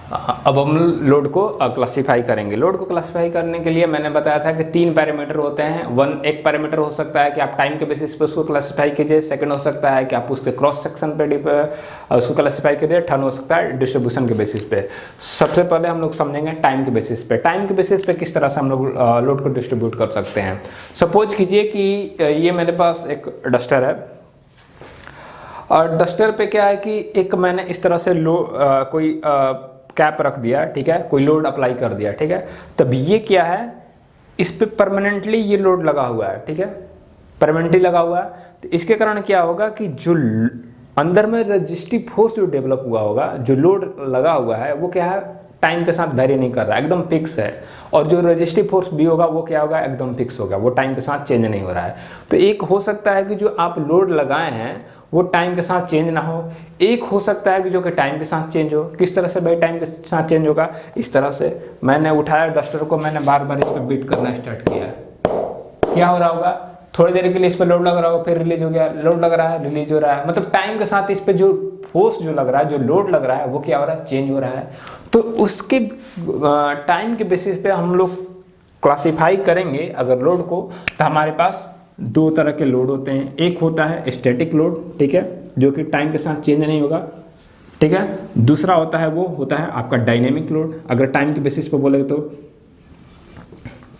अब हम लोड को क्लासिफाई करेंगे। लोड को क्लासिफाई करने के लिए मैंने बताया था कि 3 पैरामीटर होते हैं। एक पैरामीटर हो सकता है कि आप टाइम के बेसिस पे उसको क्लासिफाई कीजिए, सेकंड हो सकता है कि आप उसके क्रॉस सेक्शन पे उसको क्लासिफाई कीजिए, थर्ड हो सकता है डिस्ट्रीब्यूशन के बेसिस पे। सबसे पहले हम लोग समझेंगे टाइम के बेसिस पे। टाइम के बेसिस पे किस तरह से हम लोग लोड को डिस्ट्रीब्यूट कर सकते हैं। सपोज कीजिए कि ये मेरे पास एक डस्टर है और डस्टर पे क्या है कि एक मैंने इस तरह से कोई कैप रख दिया, ठीक है, कोई लोड अप्लाई कर दिया, ठीक है। तब ये क्या है, इस पे परमानेंटली ये लोड लगा हुआ है, ठीक है, परमानेंटली लगा हुआ है। तो इसके कारण क्या होगा कि जो अंदर में रेजिस्टिव फोर्स जो डेवलप हुआ होगा, जो लोड लगा हुआ है वो क्या है, टाइम के साथ वेरी नहीं कर रहा है, एकदम फिक्स है। और जो रेजिस्टिव फोर्स भी होगा वो क्या होगा, एकदम फिक्स होगा, वो टाइम के साथ चेंज नहीं हो रहा है। तो एक हो सकता है कि जो आप लोड लगाए हैं वो टाइम के साथ चेंज ना हो, एक हो सकता है कि जो कि टाइम के साथ चेंज हो। किस तरह से भाई टाइम के साथ चेंज होगा, इस तरह से मैंने उठाया डस्टर को, मैंने बार बार इस पर बीट करना स्टार्ट किया, क्या हो रहा होगा, थोड़ी देर के लिए इस पर लोड लग रहा होगा, फिर रिलीज हो गया, लोड लग रहा है, रिलीज हो रहा है। मतलब टाइम के साथ इस पर जो फोर्स जो लग रहा है, जो लोड लग रहा है वो क्या हो रहा है, चेंज हो रहा है। तो उसके टाइम के बेसिस पे हम लोग क्लासिफाई करेंगे अगर लोड को, तो हमारे पास 2 तरह के लोड होते हैं। एक होता है स्टैटिक लोड, ठीक है, जो कि टाइम के साथ चेंज नहीं होगा, ठीक है। दूसरा होता है वो होता है आपका डायनेमिक लोड, अगर टाइम के बेसिस पे बोले तो,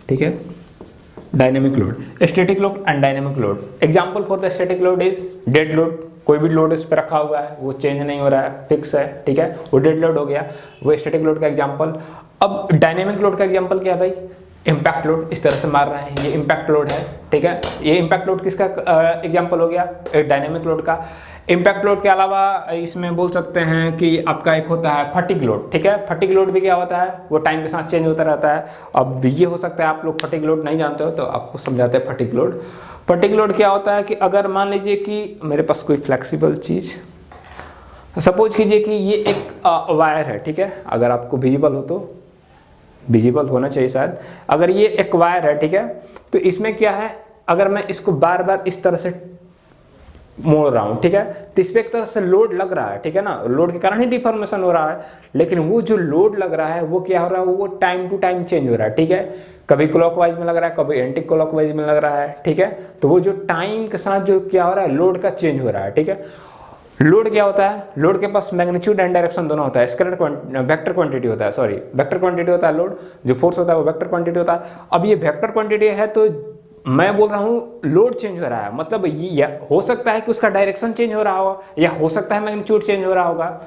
ठीक है, dynamic load, static load and dynamic load. Example for the static load is dead load. कोई भी लोड इस पर रखा हुआ है, वो चेंज नहीं हो रहा है, फिक्स है, ठीक है, वो डेड लोड हो गया, वो स्टैटिक लोड का एग्जांपल। अब डायनेमिक लोड का एग्जांपल क्या है भाई, इम्पैक्ट लोड। इस तरह से मार रहे हैं, ये इम्पैक्ट लोड है, ठीक है। ये इम्पैक्ट लोड किसका एग्जांपल हो गया, डायनेमिक लोड का। इम्पैक्ट लोड के अलावा इसमें बोल सकते हैं कि आपका एक होता है फटीग लोड, ठीक है। फटीग लोड भी क्या होता है, वो टाइम के साथ चेंज होता रहता है। अब ये हो सकता है आप लोग फटीग लोड नहीं जानते हो तो आपको समझाते हैं फटीग लोड। फटीग लोड क्या होता है कि अगर मान लीजिए कि मेरे पास कोई फ्लेक्सिबल चीज़, सपोज कीजिए कि ये एक वायर है, ठीक है, अगर आपको विजिबल हो तो, विजिबल होना चाहिए शायद। अगर ये एक वायर है, ठीक है, तो इसमें क्या है, अगर मैं इसको बार बार इस तरह से मोड़ रहा हूँ, ठीक है, तो इस पर एक तरह से लोड लग रहा है, ठीक है ना, लोड के कारण ही डिफॉर्मेशन हो रहा है। लेकिन वो जो लोड लग रहा है वो क्या हो रहा है, वो टाइम टू टाइम चेंज हो रहा है, ठीक है। कभी क्लॉकवाइज में लग रहा है, कभी एंटी क्लॉकवाइज में लग रहा है, ठीक है। तो वो जो टाइम के साथ जो क्या हो रहा है, लोड का चेंज हो रहा है, ठीक है। लोड क्या होता है, लोड के पास मैग्नीट्यूड एंड डायरेक्शन दोनों होता है, स्केलर वेक्टर क्वांटिटी होता है, सॉरी वेक्टर क्वांटिटी होता है। लोड जो फोर्स होता है वो वेक्टर क्वांटिटी होता है। अब ये वेक्टर क्वांटिटी है तो मैं बोल रहा हूँ लोड चेंज हो रहा है, मतलब ये हो सकता है कि उसका डायरेक्शन चेंज हो रहा हो, या हो सकता है मैग्नीट्यूड चेंज हो रहा होगा।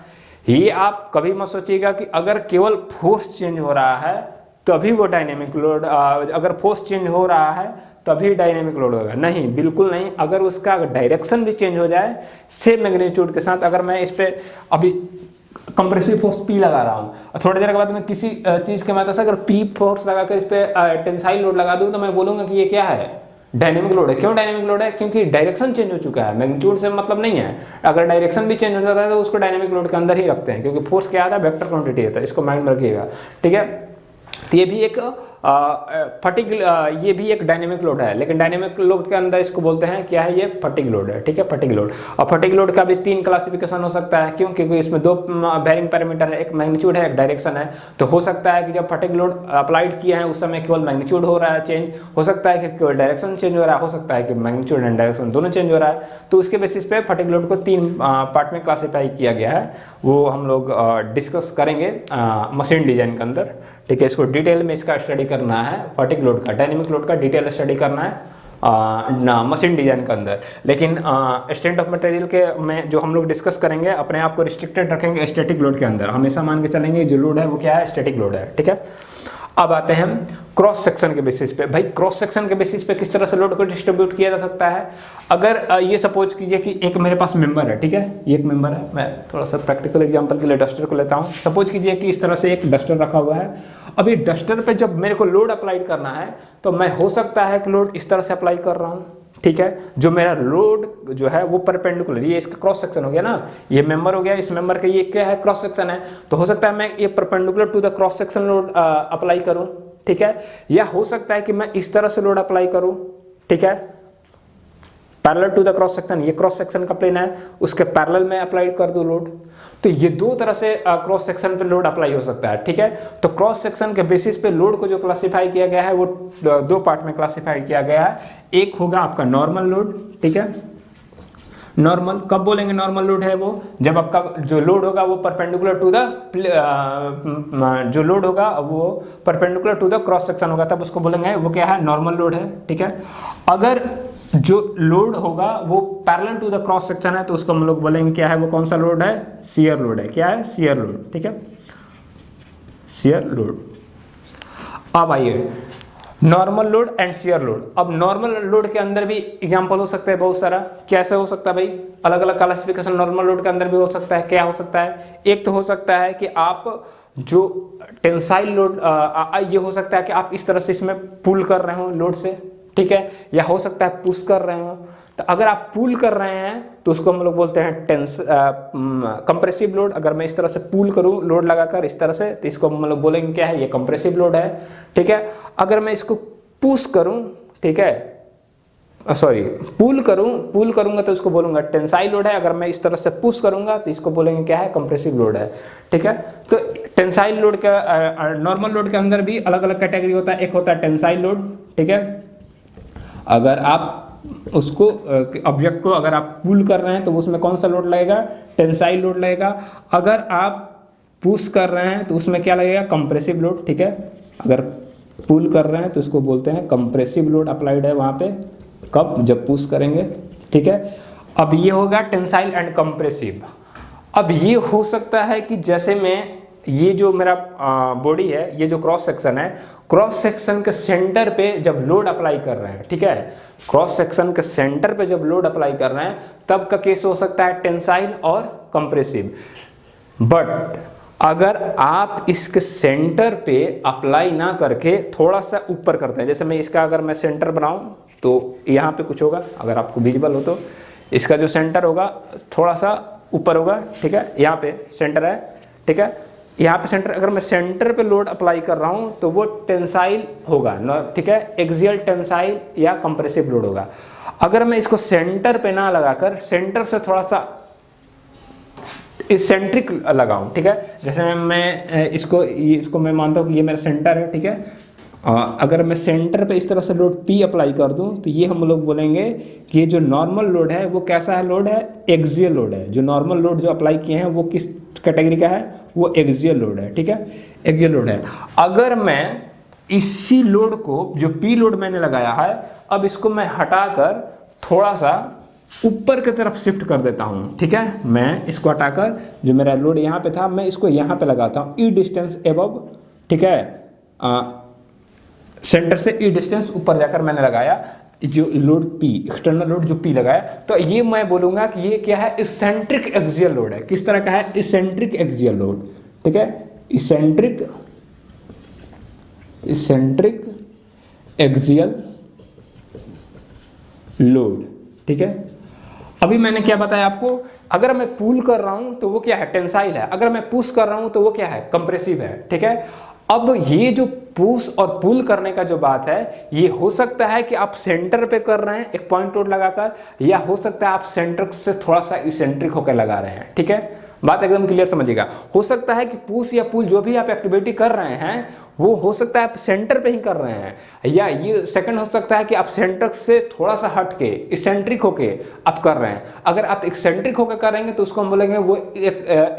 ये आप कभी मत सोचिएगा कि अगर केवल फोर्स चेंज हो रहा है तभी वो डायनेमिक लोड, अगर फोर्स चेंज हो रहा है तभी डायनेमिक लोड होगा, नहीं, बिल्कुल नहीं। अगर उसका डायरेक्शन भी चेंज हो जाए सेम मैग्नीट्यूड के साथ, अगर मैं इस पर अभी कंप्रेसिव फोर्स P लगा रहा हूँ और थोड़ी देर के बाद मैं किसी चीज़ के मदद से अगर P फोर्स लगा कर इस पर टेंसाइल लोड लगा दूँ तो मैं बोलूँगा कि ये क्या है, डायनेमिक लोड है। क्यों डायनेमिक लोड है, क्योंकि डायरेक्शन चेंज हो चुका है, मैग्नीट्यूड से मतलब नहीं है। अगर डायरेक्शन भी चेंज हो जाता है तो उसको डायनेमिक लोड के अंदर ही रखते हैं, क्योंकि फोर्स क्या आता है, वेक्टर क्वांटिटी होता है, इसको माइंड में रखिएगा, ठीक है। तो ये भी एक फटीग, ये भी एक डायनेमिक लोड है, लेकिन डायनेमिक लोड के अंदर इसको बोलते हैं क्या है, ये फटीग लोड है, ठीक है, फटीग लोड। और फटीग लोड का भी 3 क्लासिफिकेशन हो सकता है, क्यों, क्योंकि इसमें 2 बेयरिंग पैरामीटर है, एक मैग्नीट्यूड है, एक डायरेक्शन है। तो हो सकता है कि जब फटीग लोड अप्लाइड किया है उस समय केवल मैग्नीट्यूड हो रहा है चेंज, हो सकता है कि केवल डायरेक्शन चेंज हो रहा है, हो सकता है कि मैग्नीट्यूड एंड डायरेक्शन दोनों चेंज हो रहा है। तो उसके बेसिस पे फटीग लोड को 3 पार्ट में क्लासीफाई किया गया है, वो हम लोग डिस्कस करेंगे मशीन डिजाइन के अंदर, ठीक है। इसको डिटेल में इसका स्टडी करना है, फटीग लोड का, डायनेमिक लोड का डिटेल स्टडी करना है मशीन डिजाइन के अंदर। लेकिन स्ट्रेंथ ऑफ मटेरियल के में जो हम लोग डिस्कस करेंगे, अपने आप को रिस्ट्रिक्टेड रखेंगे स्टैटिक लोड के अंदर, हमेशा मान के चलेंगे जो लोड है वो क्या है, स्टैटिक लोड है, ठीक है। अब आते हैं क्रॉस सेक्शन के बेसिस पे। भाई क्रॉस सेक्शन के बेसिस पे किस तरह से लोड को डिस्ट्रीब्यूट किया जा सकता है। अगर ये सपोज कीजिए कि एक मेरे पास मेंबर है, ठीक है, ये एक मेंबर है, मैं थोड़ा सा प्रैक्टिकल एग्जांपल के लिए डस्टर को लेता हूँ। सपोज कीजिए कि इस तरह से एक डस्टर रखा हुआ है। अब ये डस्टर पे जब मेरे को लोड अप्लाई करना है तो मैं हो सकता है कि लोड इस तरह से अप्लाई कर रहा हूँ, ठीक है। जो मेरा लोड जो है वो परपेंडिकुलर, ये इसका क्रॉस सेक्शन हो गया ना, ये मेंबर हो गया, इस मेंबर का ये क्या है, क्रॉस सेक्शन है। तो हो सकता है मैं ये perpendicular to the cross section load apply करूं, ठीक है। या हो सकता है कि मैं इस तरह से लोड अप्लाई करूं, ठीक है। Parallel to the cross section, ये क्रॉस सेक्शन का प्लेन है, उसके पैरेलल में अप्लाई कर दो लोड। तो ये दो तरह से क्रॉस सेक्शन पे लोड अप्लाई हो सकता है, ठीक है। तो क्रॉस सेक्शन के बेसिस पे लोड को जो क्लासिफाई किया गया है वो दो पार्ट में क्लासिफाई किया गया है। एक होगा आपका नॉर्मल लोड, ठीक है। नॉर्मल कब बोलेंगे नॉर्मल लोड है वो, जब आपका जो लोड होगा वो परपेंडिकुलर टू द जो लोड होगा वो perpendicular to the cross section होगा, तब उसको बोलेंगे वो क्या है, नॉर्मल लोड है, ठीक है। अगर जो लोड होगा वो parallel to the cross section है तो उसको हम लोग बोलेंगे क्या है, वो कौन सा लोड है, शियर लोड है। क्या है, शियर लोड, ठीक है, शियर लोड। अब आइए normal load and shear load. अब नॉर्मल लोड के अंदर भी एग्जांपल हो सकता है बहुत सारा। कैसे हो सकता है भाई, अलग अलग क्लासिफिकेशन नॉर्मल लोड के अंदर भी हो सकता है। क्या हो सकता है, एक तो हो सकता है कि आप जो टेंसाइल लोड ये हो सकता है कि आप इस तरह से इसमें पुल कर रहे हो लोड से, ठीक है, या हो सकता है पुश कर रहे हो। तो अगर आप पुल कर रहे हैं तो उसको हम लोग बोलते हैं कंप्रेसिव लोड। अगर मैं इस तरह से पुल करूं लोड लगाकर इस तरह से, तो इसको हम लोग बोलेंगे क्या है, ये कंप्रेसिव लोड है, ठीक है। अगर मैं इसको पुश करूं, ठीक है, सॉरी पुल करूंगा तो इसको बोलूंगा टेंसाइल लोड है। अगर मैं इस तरह से पुश करूंगा तो इसको बोलेंगे क्या है, कंप्रेसिव लोड है, ठीक है। तो टेंसाइल लोड का नॉर्मल लोड के अंदर भी अलग अलग कैटेगरी होता है। एक होता है टेंसाइल लोड, ठीक है। अगर आप उसको ऑब्जेक्ट को अगर आप पुल कर रहे हैं तो उसमें कौन सा लोड लगेगा, टेंसाइल लोड लगेगा। अगर आप पुश कर रहे हैं तो उसमें क्या लगेगा, कंप्रेसिव लोड, ठीक है। अगर पुल कर रहे हैं तो उसको बोलते हैं कंप्रेसिव लोड अप्लाइड है वहां पे, कब, जब पुश करेंगे, ठीक है। अब ये होगा टेंसाइल एंड कंप्रेसिव। अब ये हो सकता है कि जैसे मैं ये जो मेरा बॉडी है, ये जो क्रॉस सेक्शन है, क्रॉस सेक्शन के सेंटर पे जब लोड अप्लाई कर रहे हैं, ठीक है, क्रॉस सेक्शन के सेंटर पे जब लोड अप्लाई कर रहे हैं तब का केस हो सकता है टेंसाइल और कंप्रेसिव। बट अगर आप इसके सेंटर पे अप्लाई ना करके थोड़ा सा ऊपर करते हैं, जैसे मैं इसका अगर मैं सेंटर बनाऊं तो यहाँ पे कुछ होगा, अगर आपको विजिबल हो तो इसका जो सेंटर होगा थोड़ा सा ऊपर होगा, ठीक है, यहाँ पे सेंटर है, ठीक है। यहाँ पे सेंटर, अगर मैं सेंटर पे लोड अप्लाई कर रहा हूँ तो वो टेंसाइल होगा, ठीक है, एक्सियल टेंसाइल या कंप्रेसिव लोड होगा। अगर मैं इसको सेंटर पे ना लगाकर सेंटर से थोड़ा सा इसेंट्रिक लगाऊं, ठीक है, जैसे मैं इसको मैं मानता हूँ कि ये मेरा सेंटर है, ठीक है। अगर मैं सेंटर पे इस तरह से लोड P अप्लाई कर दूं तो ये हम लोग बोलेंगे कि ये जो नॉर्मल लोड है वो कैसा है, लोड है, एक्सियल लोड है। जो नॉर्मल लोड जो अप्लाई किए हैं वो किस कैटेगरी का है, वो एक्सियल लोड है, ठीक है, एक्सियल लोड है। अगर मैं इसी लोड को, जो P लोड मैंने लगाया है, अब इसको मैं हटाकर थोड़ा सा ऊपर की तरफ शिफ्ट कर देता हूँ, ठीक है। मैं इसको हटाकर, जो मेरा लोड यहाँ पे था, मैं इसको यहाँ पे लगाता हूँ, ई डिस्टेंस एबव, ठीक है, सेंटर से ई डिस्टेंस ऊपर जाकर मैंने लगाया जो लोड P, एक्सटर्नल लोड जो P लगाया, तो ये मैं बोलूंगा कि ये क्या है, इसेंट्रिक एक्सियल लोड है। किस तरह का है, इसेंट्रिक एक्सियल लोड, ठीक है, इसेंट्रिक एक्सियल लोड, ठीक है। अभी मैंने क्या बताया आपको, अगर मैं पुल कर रहा हूं तो वो क्या है, टेंसाइल है। अगर मैं पुश कर रहा हूं तो वो क्या है, कंप्रेसिव है, ठीक है। अब ये जो पुश और पुल करने का जो बात है, ये हो सकता है कि आप सेंटर पे कर रहे हैं एक पॉइंट लोड लगाकर, या हो सकता है आप सेंटर से थोड़ा सा इसेंट्रिक होकर लगा रहे हैं, ठीक है। बात एकदम क्लियर समझिएगा। हो सकता है कि पुश या पुल जो भी आप एक्टिविटी कर रहे हैं वो हो सकता है आप सेंटर पे ही कर रहे हैं, या ये सेकंड हो सकता है कि आप सेंटर से थोड़ा सा हट के इसेंट्रिक होके आप कर रहे हैं। अगर आप एक्सेंट्रिक होकर करेंगे तो उसको हम बोलेंगे वो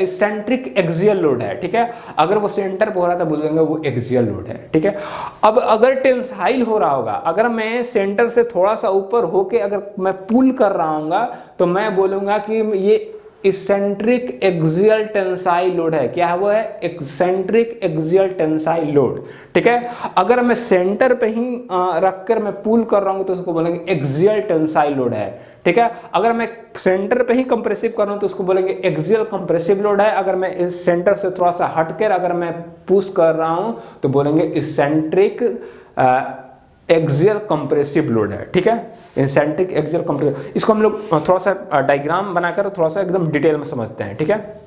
इसेंट्रिक एक्सियल लोड है, ठीक है। अगर वो सेंटर पे हो रहा था बोलेंगे वो एक्सियल लोड है, ठीक है। अब अगर टेंसाइल हो रहा होगा, अगर मैं सेंटर से थोड़ा सा ऊपर होके अगर मैं पुल कर रहा हूँ तो मैं बोलूंगा कि ये इसेंट्रिक एक्सियल टेंसाइल लोड है। क्या है वो, है एक्सेंट्रिक एक्सियल टेंसाइल लोड, ठीक है। अगर मैं सेंटर पे ही रखकर मैं पुल कर रहा हूं तो उसको बोलेंगे एक्सियल टेंसाइल लोड है, ठीक है। अगर मैं सेंटर पे ही कंप्रेसिव कर रहा हूं तो उसको बोलेंगे एक्सियल कंप्रेसिव लोड है। अगर मैं इस सेंटर से थोड़ा सा हटकर अगर मैं पुश कर रहा हूं तो बोलेंगे इसेंट्रिक एक्सियल कंप्रेसिव लोड है, ठीक है, इसेंट्रिक एक्सियल कंप्रेसिव। इसको हम लोग थोड़ा सा डायग्राम बनाकर थोड़ा सा एकदम डिटेल में समझते हैं, ठीक है।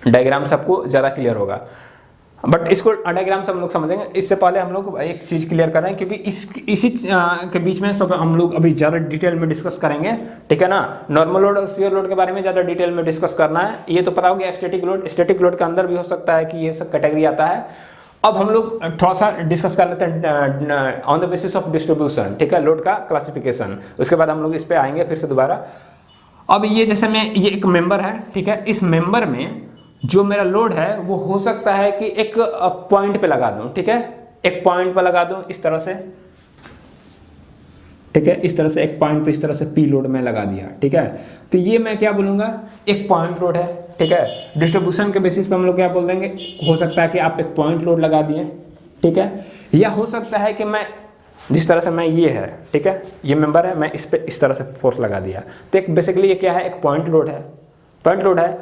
डायग्राम से आपको ज़्यादा क्लियर होगा। बट इसको डायग्राम से हम लोग समझेंगे। इससे पहले हम लोग एक चीज़ क्लियर कर रहे हैं, क्योंकि इसी के बीच में सब हम लोग अभी ज़्यादा डिटेल में डिस्कस करेंगे, ठीक है ना। नॉर्मल लोड और शियर लोड के बारे में ज़्यादा डिटेल में डिस्कस करना है। ये तो पता हो गया स्टैटिक लोड के अंदर भी हो सकता है कि ये सब कैटेगरी आता है। अब हम लोग थोड़ा सा डिस्कस कर लेते हैं on the basis of distribution, ठीक है, लोड का क्लासिफिकेशन। उसके बाद हम लोग इस पर आएंगे फिर से दोबारा। अब ये जैसे ये एक मेंबर है, ठीक है, इस मेंबर में जो मेरा लोड है वो हो सकता है कि एक पॉइंट पे लगा दूं, ठीक है, एक पॉइंट पे लगा दूं इस तरह से, ठीक है, इस तरह से एक पॉइंट पे इस तरह से पी लोड में लगा दिया, ठीक है। तो ये मैं क्या बोलूंगा, एक पॉइंट लोड है, ठीक है। डिस्ट्रीब्यूशन के बेसिस पे हम लोग क्या बोल देंगे, हो सकता है कि आप एक पॉइंट लोड लगा दिए, ठीक है, या हो सकता है कि मैं जिस तरह से मैं ये है, ठीक है, ये मेंबर है, मैं इस पे इस तरह से फोर्स लगा दिया, तो एक बेसिकली ये क्या है, एक पॉइंट लोड है, पॉइंट लोड है।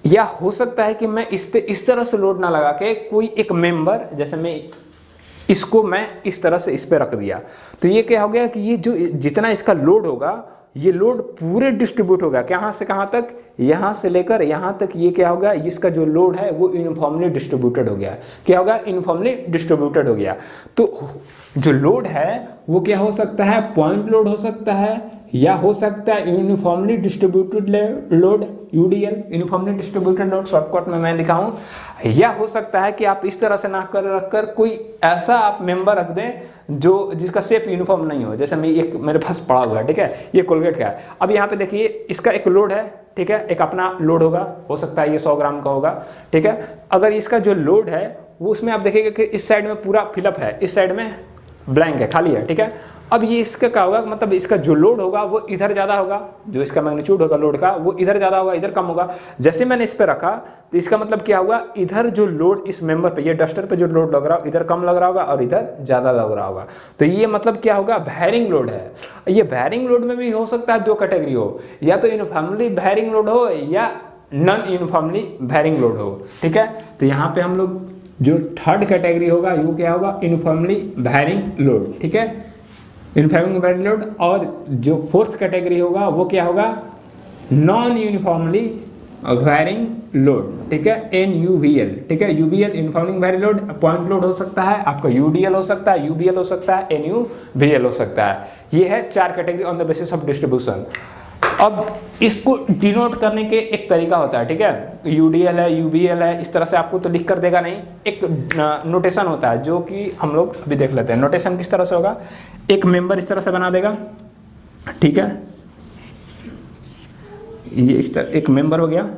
या हो सकता है कि मैं इस पे इस तरह से लोड ना लगा के कोई एक मेंबर, जैसे मैं इसको मैं इस तरह से इस पे रख दिया, तो ये क्या हो गया कि ये जो जितना इसका लोड होगा, ये लोड पूरे डिस्ट्रीब्यूट होगा, कहाँ से कहाँ तक, यहाँ से लेकर यहाँ तक। ये क्या होगा, इसका जो लोड है वो यूनिफॉर्मली डिस्ट्रीब्यूटेड हो गया। क्या होगा, यूनिफॉर्मली डिस्ट्रीब्यूटेड हो गया। तो जो लोड है वो क्या हो सकता है, पॉइंट लोड हो सकता है, या हो सकता है uniformly distributed load, UDL, uniformly distributed load shortcut में मैं दिखाऊं। या हो सकता है कि आप इस तरह से ना कर रखकर कोई ऐसा आप मेंबर रख दें जो जिसका शेप यूनिफॉर्म नहीं हो। जैसे मैं एक मेरे पास पड़ा हुआ है, ठीक है, ये कोलगेट का है। अब यहाँ पे देखिए इसका एक लोड है, ठीक है, एक अपना लोड होगा, हो सकता है ये 100 ग्राम का होगा, ठीक है। अगर इसका जो लोड है वो उसमें आप देखिएगा कि इस साइड में पूरा फिलअप है, इस साइड में ब्लैंक है, खाली है, ठीक है। अब ये इसका क्या होगा, मतलब इसका जो लोड होगा वो इधर ज़्यादा होगा, जो इसका मैग्नीट्यूड होगा लोड का वो इधर ज़्यादा होगा, इधर कम होगा। जैसे मैंने इस पे रखा तो इसका मतलब क्या हुआ, इधर जो लोड इस मेंबर पे, ये डस्टर पे जो लोड लग रहा हो, इधर कम लग रहा होगा और इधर ज़्यादा लग रहा होगा। तो ये मतलब क्या होगा, वैरिंग लोड है। ये वैरिंग लोड में भी हो सकता है दो कैटेगरी हो, या तो यूनिफॉर्मली वैरिंग लोड हो या नॉन यूनिफॉर्मली वैरिंग लोड हो, ठीक है। तो यहाँ पे हम लोग जो थर्ड कैटेगरी होगा वो क्या होगा, यूनिफॉर्मली वैरिंग लोड, ठीक है, यूनिफॉर्मली वैरिंग लोड। और जो फोर्थ कैटेगरी होगा वो क्या होगा, नॉन यूनिफॉर्मली वैरिंग लोड, ठीक है, NUVL, ठीक है। UVL uniformly varying load, point load हो सकता है, आपका UDL हो सकता है, UBL हो सकता है, NUVL हो सकता है। ये है 4 category on the basis of distribution. अब इसको डिनोट करने के एक तरीका होता है, ठीक है, UDL है, UBL है, इस तरह से आपको तो लिख कर देगा नहीं, एक नोटेशन होता है जो कि हम लोग अभी देख लेते हैं। नोटेशन किस तरह से होगा, एक मेंबर इस तरह से बना देगा, ठीक है, ये इस तरह एक मेंबर हो गया,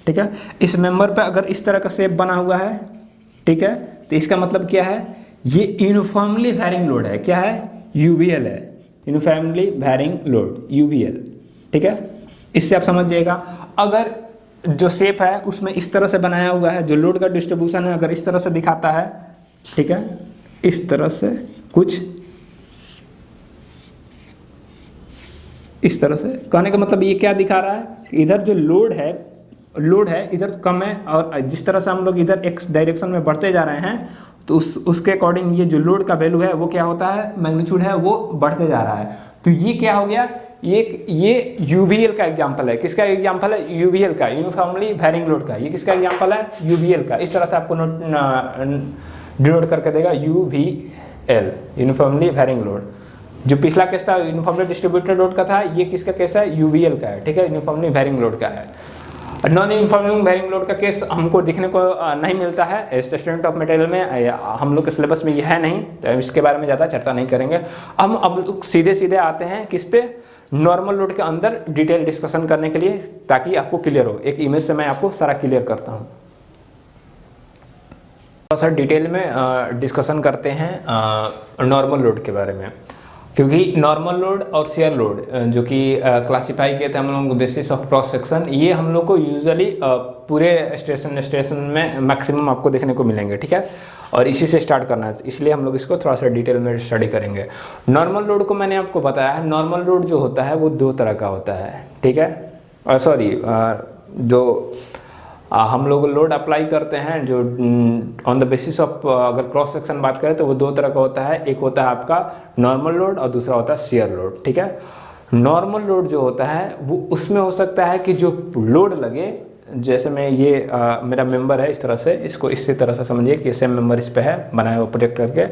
ठीक है। इस मेंबर पे अगर इस तरह का शेप बना हुआ है, ठीक है, तो इसका मतलब क्या है, ये यूनिफॉर्मली वैरिंग लोड है। क्या है, UVL है, यूनिफॉर्मली वैरिंग लोड, UVL, ठीक है। इससे आप समझ जाइएगा। अगर जो शेप है उसमें इस तरह से बनाया हुआ है, जो लोड का डिस्ट्रीब्यूशन है अगर इस तरह से दिखाता है, ठीक है, इस तरह से कुछ इस तरह से, कहने का मतलब ये क्या दिखा रहा है, इधर जो लोड है इधर कम है, और जिस तरह से हम लोग इधर एक्स डायरेक्शन में बढ़ते जा रहे हैं तो उसके अकॉर्डिंग ये जो लोड का वैल्यू है वो क्या होता है, मैग्नीट्यूड है वो बढ़ते जा रहा है। तो ये क्या हो गया, ये UVL का एग्जांपल है। किसका एग्जांपल है, UVL का, यूनिफॉर्मली वैरिंग लोड का। ये किसका एग्जांपल है, UVL का। इस तरह से आपको डिनोट करके देगा, UVL, यूनिफॉर्मली वैरिंग लोड। जो पिछला केस था यूनिफॉर्मली डिस्ट्रीब्यूटेड लोड का था, ये किसका केस है, UVL का है, ठीक है, यूनिफॉर्मली वैरिंग लोड का है। नॉन यूनिफॉर्मली वैरिंग लोड का केस हमको देखने को नहीं मिलता है स्टूडेंट ऑफ मटेरियल में, हम लोग के सिलेबस में ये है नहीं, तो इसके बारे में ज़्यादा चर्चा नहीं करेंगे। हम अब सीधे सीधे आते हैं किस पे, नॉर्मल लोड के अंदर डिटेल डिस्कशन करने के लिए, ताकि आपको क्लियर हो। एक इमेज से मैं आपको सारा क्लियर करता हूँ। थोड़ा सा डिटेल में डिस्कशन करते हैं नॉर्मल लोड के बारे में, क्योंकि नॉर्मल लोड और शेयर लोड जो कि क्लासिफाई किए थे हम लोग बेसिस ऑफ क्रॉस सेक्शन, ये हम लोग को यूजुअली पूरे स्टेशन में मैक्सिमम आपको देखने को मिलेंगे, ठीक है। और इसी से स्टार्ट करना है, इसलिए हम लोग इसको थोड़ा सा डिटेल में स्टडी करेंगे। नॉर्मल लोड को मैंने आपको बताया है, नॉर्मल लोड जो होता है वो 2 तरह का होता है, ठीक है। सॉरी, जो हम लोग लोड अप्लाई करते हैं जो ऑन द बेसिस ऑफ, अगर क्रॉस सेक्शन बात करें तो वो 2 तरह का होता है। एक होता है आपका नॉर्मल लोड और दूसरा होता है शेयर लोड, ठीक है। नॉर्मल लोड जो होता है वो उसमें हो सकता है कि जो लोड लगे जैसे मैं ये मेरा मेंबर है, इस तरह से इसको इसी तरह से समझिए कि सेम मेंबर इस पे है बनाया हुआ प्रोजेक्ट करके।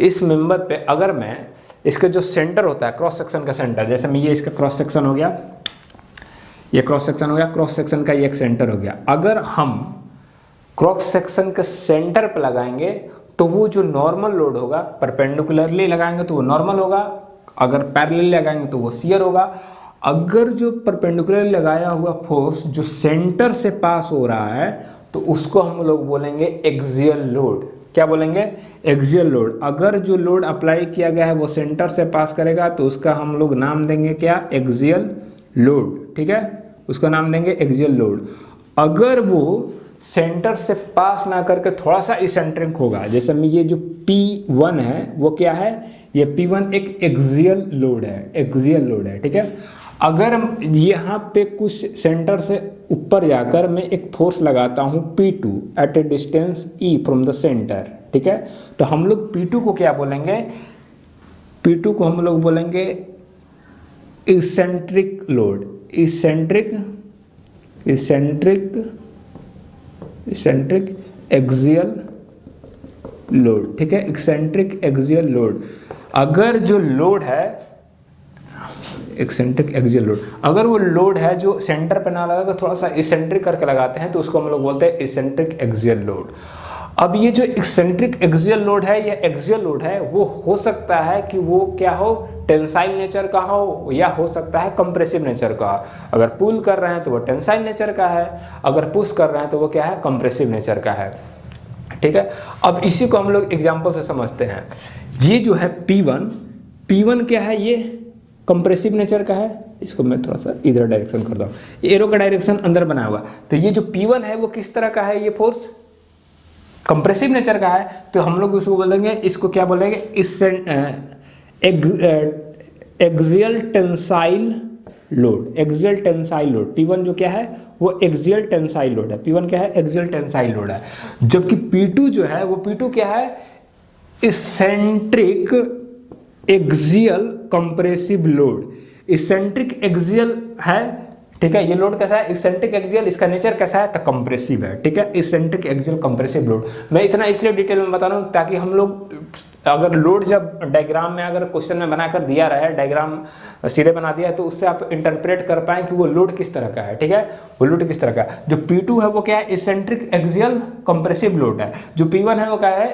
इस मेंबर पे अगर मैं इसका जो सेंटर होता है, क्रॉस सेक्शन का सेंटर, जैसे मैं ये इसका क्रॉस सेक्शन हो गया, ये क्रॉस सेक्शन हो गया, क्रॉस सेक्शन का ये एक सेंटर हो गया। अगर हम क्रॉस सेक्शन के सेंटर पे लगाएंगे तो वो जो नॉर्मल लोड होगा, परपेंडिकुलरली लगाएंगे तो वो नॉर्मल होगा, अगर पैरेलल लगाएंगे तो वो शियर होगा। अगर जो परपेंडिकुलर लगाया हुआ फोर्स जो सेंटर से पास हो रहा है तो उसको हम लोग बोलेंगे एक्सियल लोड। क्या बोलेंगे? Axial load. अगर जो लोड अप्लाई किया गया है वो सेंटर से पास करेगा तो उसका हम लोग नाम देंगे क्या? Axial load. ठीक है, उसका नाम देंगे एक्सियल लोड। अगर वो सेंटर से पास ना करके थोड़ा सा इसेंट्रिक होगा, जैसे में ये जो P1 है वो क्या है? ये P1 एक एक्सियल लोड है, एक्सियल लोड है। ठीक है, अगर यहाँ पे कुछ सेंटर से ऊपर जाकर मैं एक फोर्स लगाता हूँ P2 at a distance E from the centre, ठीक है, तो हम लोग P2 को क्या बोलेंगे? P2 को हम लोग बोलेंगे eccentric load, eccentric axial load. ठीक है, एक्सेंट्रिक एक्सियल लोड। अगर जो लोड है एक्सेंट्रिक एक्सियल लोड, अगर वो लोड है जो सेंटर पे ना लगा तो थोड़ा सा इसेंट्रिक करके लगाते हैं तो उसको हम लोग बोलते हैं इसेंट्रिक एक्सियल लोड। अब ये जो एक्सेंट्रिक एक्सियल लोड है या एक्सियल लोड है वो हो सकता है कि वो क्या हो? टेंसाइल नेचर का हो या हो सकता है कंप्रेसिव नेचर का। अगर पुल कर रहे हैं तो वो टेंसाइल नेचर का है, अगर पुश कर रहे हैं तो वो क्या है? कंप्रेसिव नेचर का है। ठीक है, अब इसी को हम लोग एग्जांपल से समझते हैं। ये जो है P1 क्या है? ये कंप्रेसिव नेचर का है। इसको मैं थोड़ा सा इधर डायरेक्शन कर दूँ, एरो का डायरेक्शन अंदर बना हुआ। तो ये जो P1 है वो किस तरह का है? ये फोर्स कंप्रेसिव नेचर का है, तो हम लोग उसको बोलेंगे, इसको क्या बोलेंगे? Axial tensile load, axial tensile load. P1 जो क्या है वो एक्सियल टेंसाइल लोड है। P1 क्या है? एक्सियल टेंसाइल लोड है। जबकि P2 जो है वो P2 क्या है? Eccentric axial compressive load. Eccentric axial है, ठीक है, ये लोड कैसा है? Eccentric axial. इसका नेचर कैसा है? तो कंप्रेसिव है। ठीक है, इसेंट्रिक एक्सियल कंप्रेसिव लोड। मैं इतना इसलिए डिटेल में बता रहा हूँ ताकि हम लोग अगर लोड जब डायग्राम में अगर क्वेश्चन में बनाकर दिया रहा है, डायग्राम सीधे बना दिया है, तो उससे आप इंटरप्रेट कर पाएं कि वो लोड किस तरह का है। ठीक है, वो लोड किस तरह का है। जो P2 है वो क्या है? इसेंट्रिक एक्सियल कंप्रेसिव लोड है। जो P1 है वो क्या है?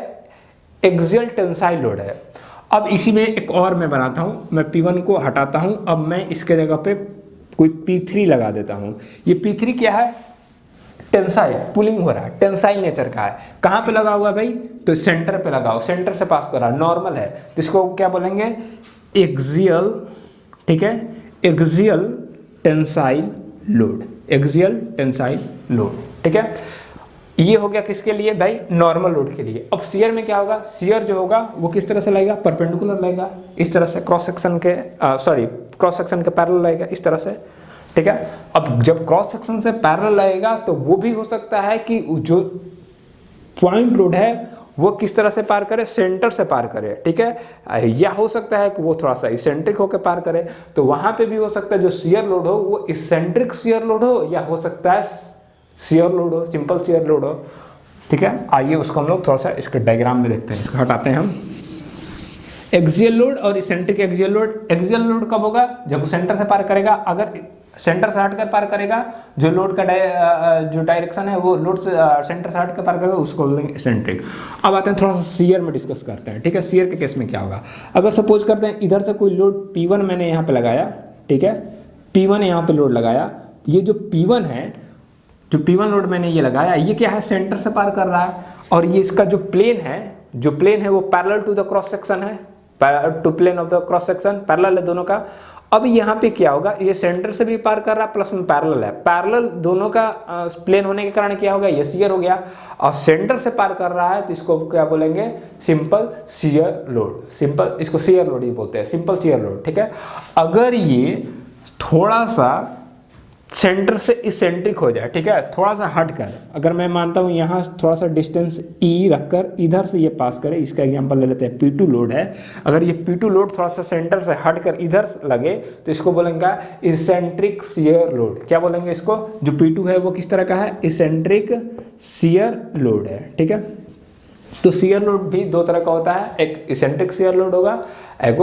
एक्सियल टेंसाइल लोड है। अब इसी में एक और मैं बनाता हूँ, मैं P1 को हटाता हूँ, अब मैं इसके जगह पे कोई P3 लगा देता हूँ। ये P3 क्या है? टेंसाइल, पुलिंग हो रहा है, टेंसाइल नेचर का है। कहाँ पे लगा हुआ है भाई? तो सेंटर पे लगाओ, सेंटर से पास कर रहा है, नॉर्मल है, तो इसको क्या बोलेंगे? एक्सियल। ठीक है, axial tensile load, axial tensile load. ठीक है, ये हो गया किसके लिए भाई? नॉर्मल लोड के लिए। अब शियर में क्या होगा? शियर जो होगा वो किस तरह से लगेगा? परपेंडिकुलर लगेगा, इस तरह से क्रॉस सेक्शन के क्रॉस सेक्शन के पैरेलल लगेगा, इस तरह से। ठीक है, अब जब क्रॉस सेक्शन से पैरेलल लगेगा तो वो भी हो सकता है कि जो पॉइंट लोड है वो किस तरह से पार करे? सेंटर से पार करे। ठीक है, या हो सकता है कि वो थोड़ा सा इसेंट्रिक होकर पार करे, तो वहां पे भी हो सकता है जो शियर लोड हो वो इसेंट्रिक शियर लोड हो या हो सकता है शियर लोड हो, सिंपल शियर लोड हो। ठीक है, आइए उसको हम लोग थोड़ा सा इसके डायग्राम में देखते हैं। इसको हटाते हैं हम। एक्सियल लोड और eccentric axial load. Axial load कब होगा? जब वो सेंटर से पार करेगा। अगर सेंटर से हटकर पार करेगा, जो लोड का जो डायरेक्शन है वो लोड से सेंटर से हटकर पार करेगा, उसको बोलेंगे इसेंट्रिक। अब आते हैं थोड़ा सा शियर में डिस्कस करते हैं। ठीक है, शियर के केस में क्या होगा? अगर सपोज करते हैं इधर से कोई लोड P1 मैंने यहाँ पे लगाया, ठीक है, P1 यहाँ पे लोड लगाया। ये जो P1 है, जो P1 लोड मैंने ये लगाया, ये क्या है? सेंटर से पार कर रहा है। और ये इसका जो प्लेन है वो parallel to the cross section है, to plane of the cross section, parallel है दोनों का। अब यहाँ पे क्या होगा? ये सेंटर से भी पार कर रहा है प्लस में पैरेलल है। पैरेलल दोनों का प्लेन होने के कारण क्या होगा? ये शियर हो गया। और सेंटर से पार कर रहा है तो इसको क्या बोलेंगे? Simple shear load. सिंपल, इसको शियर लोड ही बोलते हैं, सिंपल शियर लोड। ठीक है, अगर ये थोड़ा सा सेंटर से इसेंट्रिक हो जाए, ठीक है, थोड़ा सा हट कर, अगर मैं मानता हूँ यहाँ थोड़ा सा डिस्टेंस ई रखकर इधर से ये पास करे, इसका एग्जांपल ले लेते हैं, P2 लोड है, अगर ये P2 लोड थोड़ा सा सेंटर से हट कर इधर लगे तो इसको बोलेंगे इसेंट्रिक शियर लोड। क्या बोलेंगे इसको? जो P2 है वो किस तरह का है? इसेंट्रिक शियर लोड है, ठीक है। तो शियर लोड भी दो तरह का होता है, एक इसेंट्रिक शियर लोड होगा, एक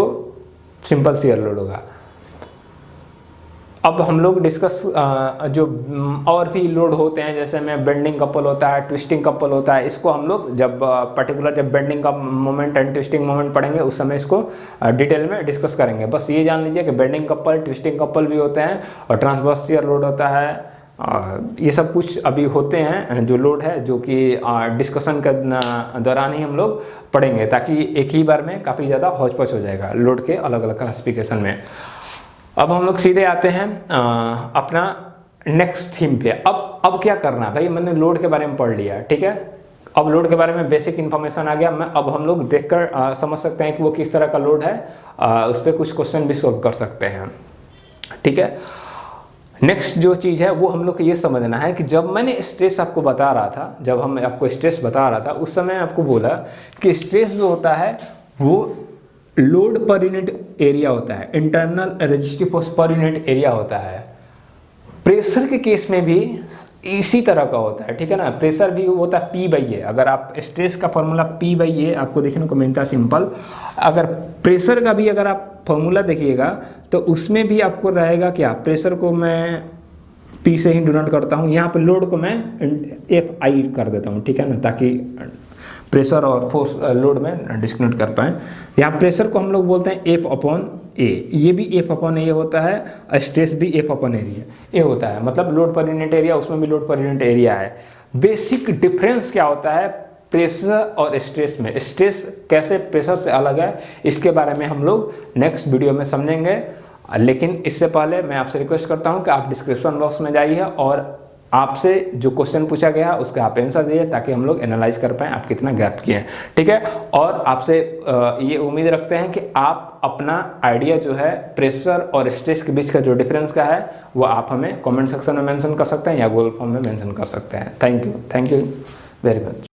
सिंपल शियर लोड होगा। अब हम लोग डिस्कस जो और भी लोड होते हैं, जैसे में बेंडिंग कपल होता है, ट्विस्टिंग कपल होता है, इसको हम लोग जब पर्टिकुलर जब बेंडिंग का मोमेंट एंड ट्विस्टिंग मोमेंट पढ़ेंगे उस समय इसको डिटेल में डिस्कस करेंगे। बस ये जान लीजिए कि बेंडिंग कपल, ट्विस्टिंग कपल भी होते हैं और ट्रांसवर्स शियर लोड होता है। ये सब कुछ अभी होते हैं जो लोड है, जो कि डिस्कशन के दौरान ही हम लोग पढ़ेंगे, ताकि एक ही बार में काफ़ी ज़्यादा हौच-पौच हो जाएगा लोड के अलग अलग क्लासिफिकेशन में। अब हम लोग सीधे आते हैं अपना नेक्स्ट थीम पे। अब क्या करना भाई, मैंने लोड के बारे में पढ़ लिया, ठीक है, अब लोड के बारे में बेसिक इन्फॉर्मेशन आ गया। अब हम लोग देखकर समझ सकते हैं कि वो किस तरह का लोड है, उस पर कुछ क्वेश्चन भी सोल्व कर सकते हैं, ठीक है। नेक्स्ट जो चीज़ है वो हम लोग को ये समझना है कि जब मैंने स्ट्रेस आपको बता रहा था, जब हम आपको स्ट्रेस बता रहा था, उस समय आपको बोला कि स्ट्रेस जो होता है वो लोड पर यूनिट एरिया होता है, internal resistive force per unit area होता है। प्रेशर के केस में भी इसी तरह का होता है, ठीक है ना। प्रेशर भी होता है P/A। अगर आप स्ट्रेस का फॉर्मूला P/A आपको देखने को मिलता है सिंपल। अगर प्रेशर का भी अगर आप फॉर्मूला देखिएगा तो उसमें भी आपको रहेगा क्या, प्रेशर को मैं P से ही डिनोट करता हूँ, यहाँ पे लोड को मैं FI कर देता हूँ, ठीक है ना, ताकि प्रेशर और फोर्स लोड में डिस्क्रिमिनेट कर पाएँ। यहाँ प्रेशर को हम लोग बोलते हैं F/A, ये भी F/A होता है, स्ट्रेस भी F/A होता है, मतलब लोड पर यूनिट एरिया, उसमें भी लोड पर यूनिट एरिया है। बेसिक डिफरेंस क्या होता है प्रेशर और स्ट्रेस में, स्ट्रेस कैसे प्रेशर से अलग है, इसके बारे में हम लोग नेक्स्ट वीडियो में समझेंगे। लेकिन इससे पहले मैं आपसे रिक्वेस्ट करता हूँ कि आप डिस्क्रिप्शन बॉक्स में जाइए और आपसे जो क्वेश्चन पूछा गया उसका आप आंसर दीजिए, ताकि हम लोग एनालाइज कर पाएँ आप कितना ग्रैस्प किए हैं, ठीक है। और आपसे ये उम्मीद रखते हैं कि आप अपना आइडिया जो है प्रेशर और स्ट्रेस के बीच का जो डिफरेंस का है वो आप हमें कमेंट सेक्शन में मेंशन कर सकते हैं या गूगल फॉर्म में मेंशन कर सकते हैं। Thank you very much.